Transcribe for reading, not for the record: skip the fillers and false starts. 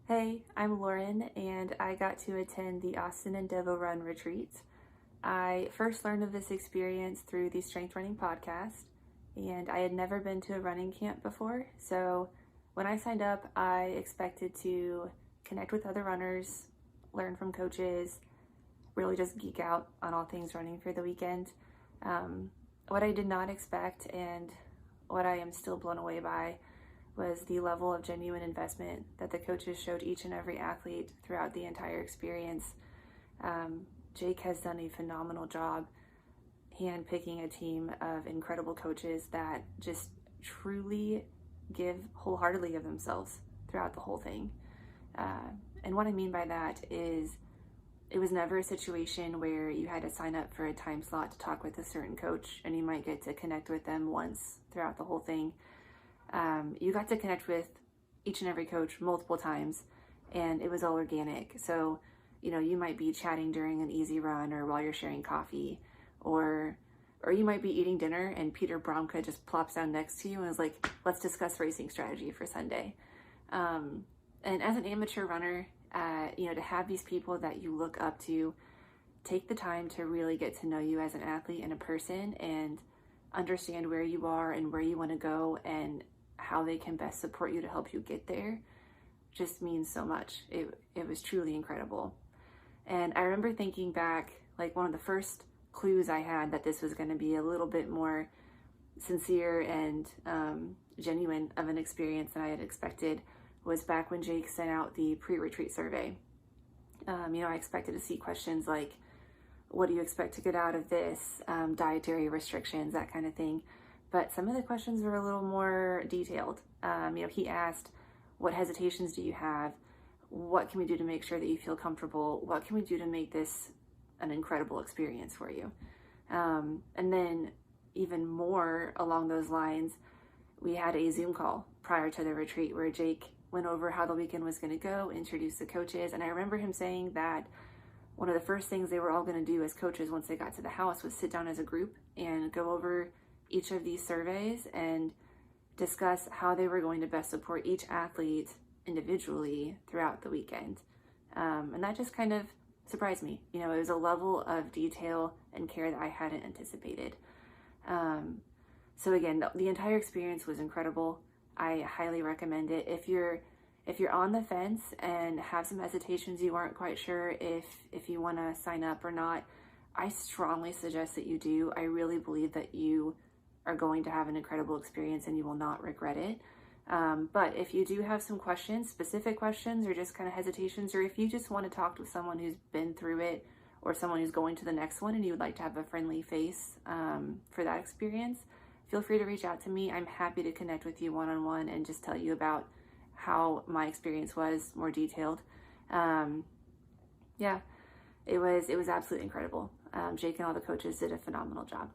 Hey, I'm Lauren, and I got to attend the Austin Endeavorun retreat. I first learned of this experience through the Strength Running podcast, and I had never been to a running camp before. So when I signed up, I expected to connect with other runners, learn from coaches, really just geek out on all things running for the weekend. What I did not expect, and what I am still blown away by, was the level of genuine investment that the coaches showed each and every athlete throughout the entire experience. Jake has done a phenomenal job handpicking a team of incredible coaches that just truly give wholeheartedly of themselves throughout the whole thing. And what I mean by that is it was never a situation where you had to sign up for a time slot to talk with a certain coach and you might get to connect with them once throughout the whole thing. You got to connect with each and every coach multiple times, and it was all organic. So, you might be chatting during an easy run or while you're sharing coffee, or you might be eating dinner and Peter Bromka just plops down next to you and is like, let's discuss racing strategy for Sunday. And as an amateur runner, to have these people that you look up to take the time to really get to know you as an athlete and a person and understand where you are and where you want to go and how they can best support you to help you get there just means so much. It was truly incredible. And I remember thinking back, like one of the first clues I had that this was going to be a little bit more sincere and genuine of an experience than I had expected was back when Jake sent out the pre-retreat survey. I expected to see questions like, what do you expect to get out of this, dietary restrictions, that kind of thing. But some of the questions were a little more detailed. He asked, what hesitations do you have? What can we do to make sure that you feel comfortable? What can we do to make this an incredible experience for you? And then even more along those lines, we had a Zoom call prior to the retreat where Jake went over how the weekend was going to go, introduced the coaches. And I remember him saying that one of the first things they were all going to do as coaches once they got to the house was sit down as a group and go over each of these surveys and discuss how they were going to best support each athlete individually throughout the weekend. And that just kind of surprised me. It was a level of detail and care that I hadn't anticipated. So again, the entire experience was incredible. I highly recommend it. If you're on the fence and have some hesitations, you aren't quite sure if you want to sign up or not, I strongly suggest that you do. I really believe that you are going to have an incredible experience and you will not regret it. But if you do have some questions, specific questions, or just kind of hesitations, or if you just want to talk with someone who's been through it or someone who's going to the next one and you would like to have a friendly face for that experience, feel free to reach out to me. I'm happy to connect with you one-on-one and just tell you about how my experience was more detailed. It was absolutely incredible. Jake and all the coaches did a phenomenal job.